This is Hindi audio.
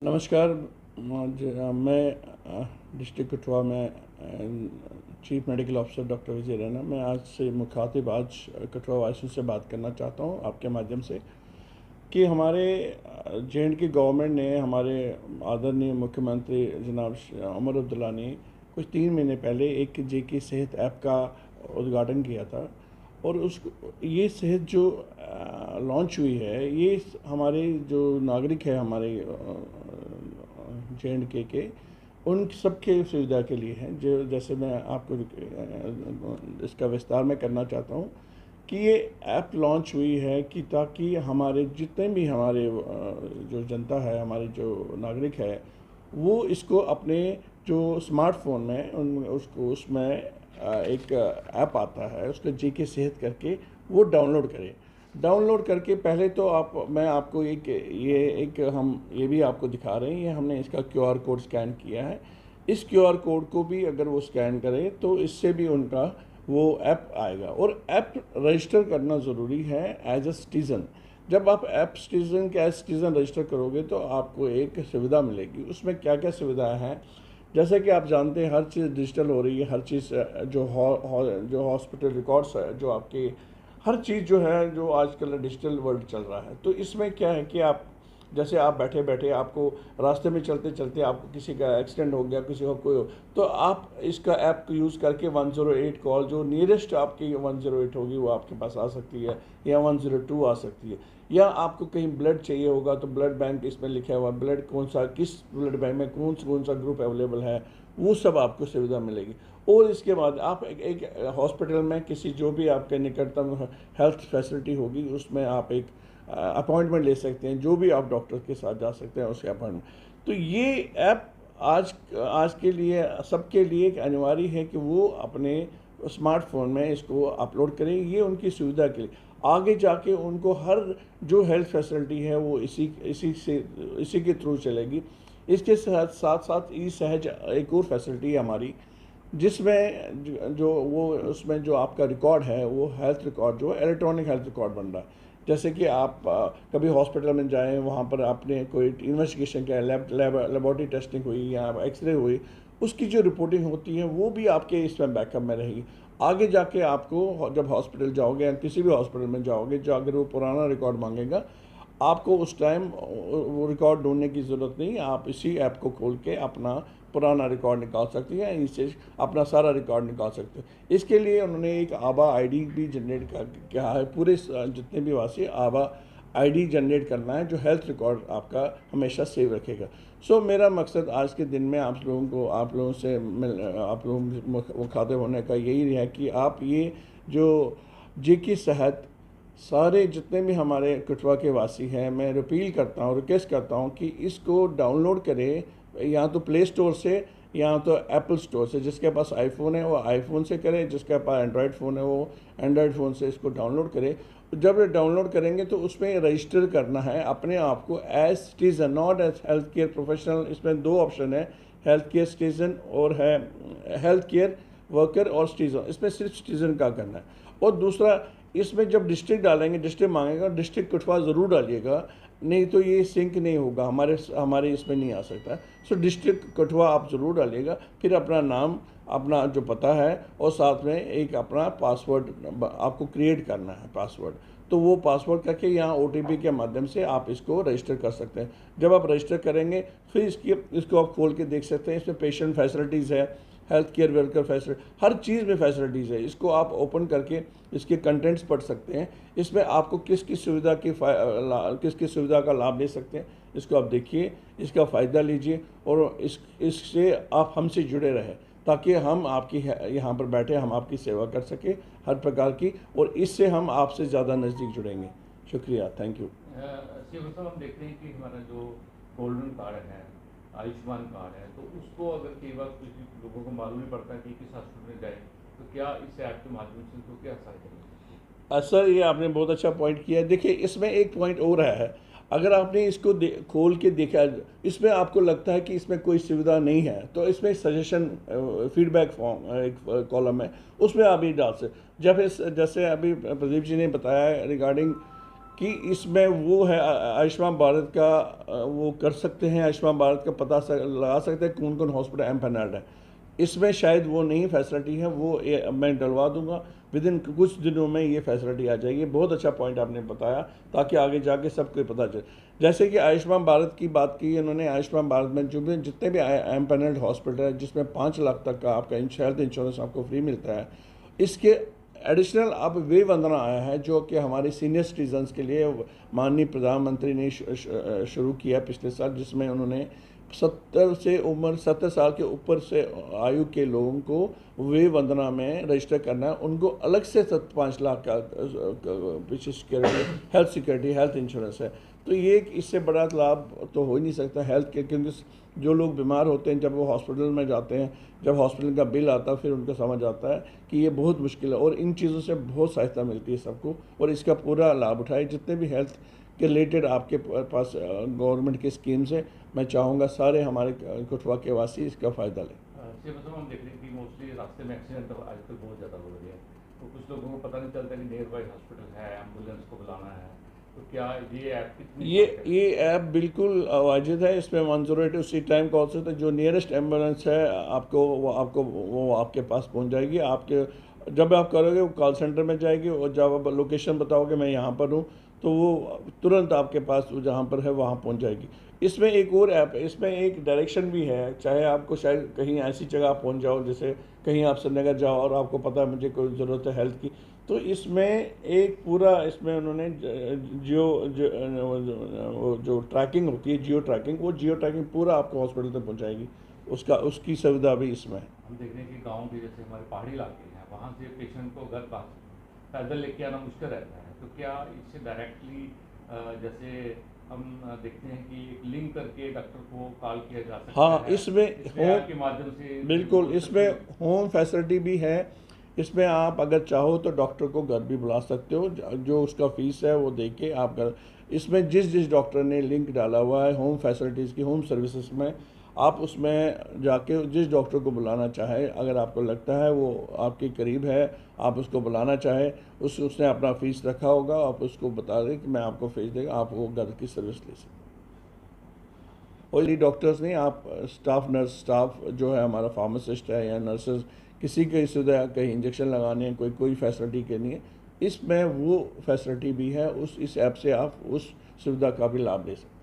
नमस्कार। मैं डिस्ट्रिक्ट कठुआ में चीफ मेडिकल ऑफिसर डॉक्टर विजय रैना। मैं आज से मुखातिब आज कठुआ वासियों से बात करना चाहता हूं आपके माध्यम से कि हमारे जे.एंड.के गवर्नमेंट ने हमारे आदरणीय मुख्यमंत्री जनाब उमर अब्दुल्ला ने कुछ 3 महीने पहले एक जे.के सेहत ऐप का उद्घाटन किया था। और उस ये सेहत जो लॉन्च हुई है, ये हमारे जो नागरिक है हमारे जे.एंड.के उन सबके सुविधा के लिए है। जो जैसे मैं आपको इसका विस्तार में करना चाहता हूँ कि ये ऐप लॉन्च हुई है कि ताकि हमारे जितने भी हमारे जो जनता है, हमारे जो नागरिक है, वो इसको अपने जो स्मार्टफोन में उसमें एक ऐप आता है, उसका जे.के सेहत करके वो डाउनलोड करके पहले तो मैं आपको हम ये भी आपको दिखा रहे हैं। ये हमने इसका QR कोड स्कैन किया है। इस QR कोड को भी अगर वो स्कैन करें तो इससे भी उनका वो ऐप आएगा। और ऐप रजिस्टर करना ज़रूरी है एज अ सिटीज़न। जब आप ऐप सिटीज़न के एज सिटीज़न रजिस्टर करोगे तो आपको एक सुविधा मिलेगी। उसमें क्या क्या सुविधाएं हैं, जैसे कि आप जानते हैं हर चीज़ डिजिटल हो रही है। हर चीज़ जो हॉस्पिटल रिकॉर्ड्स है, जो आपकी हर चीज़ जो है, जो आजकल डिजिटल वर्ल्ड चल रहा है। तो इसमें क्या है कि आप जैसे आप बैठे बैठे आपको रास्ते में चलते चलते आपको किसी का एक्सीडेंट हो गया, किसी को कोई हो, तो आप इसका ऐप यूज़ करके 108 कॉल, जो नियरेस्ट आपकी 108 होगी वो आपके पास आ सकती है, या 102 आ सकती है। या आपको कहीं ब्लड चाहिए होगा तो ब्लड बैंक इसमें लिखा हुआ, ब्लड कौन सा, किस ब्लड बैंक में कौन सा ग्रुप अवेलेबल है, वो सब आपको सुविधा मिलेगी। और इसके बाद आप एक हॉस्पिटल में किसी जो भी आपके निकटतम हेल्थ फैसिलिटी होगी उसमें आप एक अपॉइंटमेंट ले सकते हैं। जो भी आप डॉक्टर के साथ जा सकते हैं उसके अपॉइंटमेंट। तो ये ऐप आज के लिए सबके लिए एक अनिवार्य है कि वो अपने स्मार्टफोन में इसको अपलोड करें। ये उनकी सुविधा के लिए आगे जाके उनको हर जो हेल्थ फैसिलिटी है वो इसी के थ्रू चलेगी। इसके साथ साथ ई सहज एक और फैसिलिटी है हमारी, जिसमें जो वो उसमें जो आपका रिकॉर्ड है वो हेल्थ रिकॉर्ड जो इलेक्ट्रॉनिक हेल्थ रिकॉर्ड बन रहा है। जैसे कि आप कभी हॉस्पिटल में जाएं, वहाँ पर आपने कोई इन्वेस्टिगेशन किया, लेबॉरेटरी टेस्टिंग हुई या एक्सरे हुई, उसकी जो रिपोर्टिंग होती है वो भी आपके इसमें बैकअप में रहेगी। आगे जाके आपको जब हॉस्पिटल जाओगे या किसी भी हॉस्पिटल में जाओगे, जो अगर वो पुराना रिकॉर्ड मांगेगा, आपको उस टाइम वो रिकॉर्ड ढूंढने की ज़रूरत नहीं। आप इसी ऐप को खोल के अपना पुराना रिकॉर्ड निकाल सकते हैं, इससे अपना सारा रिकॉर्ड निकाल सकते हैं। इसके लिए उन्होंने एक आभा आईडी भी जनरेट किया है। पूरे जितने भी वासी आभा आईडी जनरेट करना है, जो हेल्थ रिकॉर्ड आपका हमेशा सेव रखेगा। सो मेरा मकसद आज के दिन में आप लोगों से मुखातिब होने का यही है कि आप ये जो जे.के सेहत सारे जितने भी हमारे कठुआ के वासी हैं, मैं अपील करता हूँ, रिक्वेस्ट करता हूँ कि इसको डाउनलोड करें, या तो प्ले स्टोर से या तो एप्पल स्टोर से। जिसके पास आईफोन है वो आईफोन से करे, जिसके पास एंड्रॉयड फ़ोन है वो एंड्रॉयड फ़ोन से इसको डाउनलोड करे। जब डाउनलोड करेंगे तो उसमें रजिस्टर करना है अपने आप को as citizen, not as health care professional. इसमें 2 ऑप्शन है, हेल्थ केयर सिटीज़न और है हेल्थ केयर वर्कर और सिटीज़न। इसमें सिर्फ सिटीज़न का करना है। और दूसरा, इसमें जब डिस्ट्रिक्ट डालेंगे, डिस्ट्रिक्ट मांगेगा, डिस्ट्रिक्ट कठुआ ज़रूर डालिएगा, नहीं तो ये सिंक नहीं होगा, हमारे इसमें नहीं आ सकता। सो डिस्ट्रिक्ट कठुआ आप ज़रूर डालिएगा, फिर अपना नाम, अपना जो पता है, और साथ में एक अपना पासवर्ड आपको क्रिएट करना है पासवर्ड। तो वो पासवर्ड करके यहाँ OTP के माध्यम से आप इसको रजिस्टर कर सकते हैं। जब आप रजिस्टर करेंगे फिर इसको आप खोल के देख सकते हैं। इसमें पेशेंट फैसिलिटीज़ है, हेल्थ केयर वेलफेयर फैसिलिटी, हर चीज़ में फैसिलिटीज़ है। इसको आप ओपन करके इसके कंटेंट्स पढ़ सकते हैं। इसमें आपको किस सुविधा का लाभ ले सकते हैं, इसको आप देखिए, इसका फ़ायदा लीजिए, और इससे आप हमसे जुड़े रहें, ताकि हम आपकी यहाँ पर बैठे हम आपकी सेवा कर सकें हर प्रकार की, और इससे हम आपसे ज़्यादा नज़दीक जुड़ेंगे। शुक्रिया, थैंक यू। हम देखते हैं कि हमारा जो गोल्डन कार्ड है, आयुष्मान कार्ड है, तो उसको अगर कई बार किसी लोगों को मालूम नहीं पड़ता कि किस हॉस्पिटल में जाए, तो क्या इस ऐप के माध्यम से तो क्या सहायता है? सर, ये आपने बहुत अच्छा पॉइंट किया है। देखिए, इसमें एक पॉइंट और है। अगर आपने इसको खोल के देखा, इसमें आपको लगता है कि इसमें कोई सुविधा नहीं है, तो इसमें सजेशन फीडबैक फॉर्म एक कॉलम है, उसमें आप ये डाल सकते। जैसे अभी प्रदीप जी ने बताया रिगार्डिंग कि इसमें वो है आयुष्मान भारत का वो कर सकते हैं, आयुष्मान भारत का पता लगा सकते हैं कौन कौन हॉस्पिटल एम्पैनल्ड है। इसमें शायद वो नहीं फैसिलिटी है, वो मैं डलवा दूंगा। विद इन कुछ दिनों में ये फैसिलिटी आ जाएगी। बहुत अच्छा पॉइंट आपने बताया, ताकि आगे जाके सबको पता चले। जैसे कि आयुष्मान भारत की बात की इन्होंने, आयुष्मान भारत में जो भी जितने भी एम्पैनल्ड हॉस्पिटल है जिसमें 5 लाख तक का आपका हेल्थ इंश्योरेंस आपको फ्री मिलता है, इसके एडिशनल अब वे वंदना आया है जो कि हमारे सीनियर सिटीजन्स के लिए माननीय प्रधानमंत्री ने शुरू किया पिछले साल, जिसमें उन्होंने 70 साल के ऊपर से आयु के लोगों को वे वंदना में रजिस्टर करना है। उनको अलग से 5 लाख का सिक्योरिटी हेल्थ इंश्योरेंस है। तो ये इससे बड़ा लाभ तो हो ही नहीं सकता हेल्थ के, क्योंकि जो लोग बीमार होते हैं जब वो हॉस्पिटल में जाते हैं, जब हॉस्पिटल का बिल आता है फिर उनको समझ आता है कि ये बहुत मुश्किल है, और इन चीज़ों से बहुत सहायता मिलती है सबको, और इसका पूरा लाभ उठाए। जितने भी हेल्थ के रिलेटेड आपके पास गवर्नमेंट की स्कीम्स हैं, मैं चाहूँगा सारे हमारे कठुआ के वासी इसका फ़ायदा लें। हम देख रहे हैं कि मोस्टली रास्ते में एक्सीडेंट आजकल बहुत ज़्यादा हो रही है, तो कुछ लोगों को पता नहीं चलता कि नियर बाई हॉस्पिटल है, एम्बुलेंस को बुलाना है। तो क्या ये ऐप कितनी ये ऐप बिल्कुल वाजिब है। इसमें 108 उसी टाइम कॉल से जो नियरेस्ट एम्बुलेंस है आपको वो आपके पास पहुंच जाएगी। आपके जब आप करोगे वो कॉल सेंटर में जाएगी, और जब आप लोकेशन बताओगे मैं यहाँ पर हूँ, तो वो तुरंत आपके पास जहाँ पर है वहाँ पहुँच जाएगी। इसमें एक और ऐप है, इसमें एक डायरेक्शन भी है। चाहे आपको शायद कहीं ऐसी जगह पहुँच जाओ, जैसे कहीं आप श्रीनगर जाओ और आपको पता है मुझे कोई ज़रूरत है हेल्थ की, तो इसमें एक पूरा इसमें उन्होंने जो ट्रैकिंग होती है, जियो ट्रैकिंग पूरा आपको हॉस्पिटल तक पहुंचाएगी। उसकी सुविधा भी इसमें है। हम देख रहे हैं कि गाँव के जैसे हमारे पहाड़ी इलाके हैं, वहाँ से पेशेंट को घर पास पैदल लेके आना मुश्किल रहता है। तो क्या इससे डायरेक्टली जैसे हम देखते हैं कि एक लिंक करके डॉक्टर को कॉल किया जा सकता है? हाँ, इसमें होम के माध्यम से बिल्कुल, इसमें होम फैसिलिटी भी है। इसमें आप अगर चाहो तो डॉक्टर को घर भी बुला सकते हो, जो उसका फीस है वो दे के आप घर। इसमें जिस डॉक्टर ने लिंक डाला हुआ है होम फैसिलिटीज़ की, होम सर्विसेज में, आप उसमें जाके जिस डॉक्टर को बुलाना चाहे, अगर आपको लगता है वो आपके करीब है, आप उसको बुलाना चाहे, उसने अपना फ़ीस रखा होगा, आप उसको बता दें कि मैं आपको फीस देगा, आप वो घर की सर्विस ले सकते। ओनली डॉक्टर्स नहीं, आप स्टाफ जो है हमारा फार्मासिस्ट है या नर्सेज, किसी की सुविधा, कहीं इंजेक्शन लगाने हैं, कोई फैसिलिटी करनी है, इसमें वो फैसिलिटी भी है। इस ऐप से आप उस सुविधा का भी लाभ ले सकते हैं।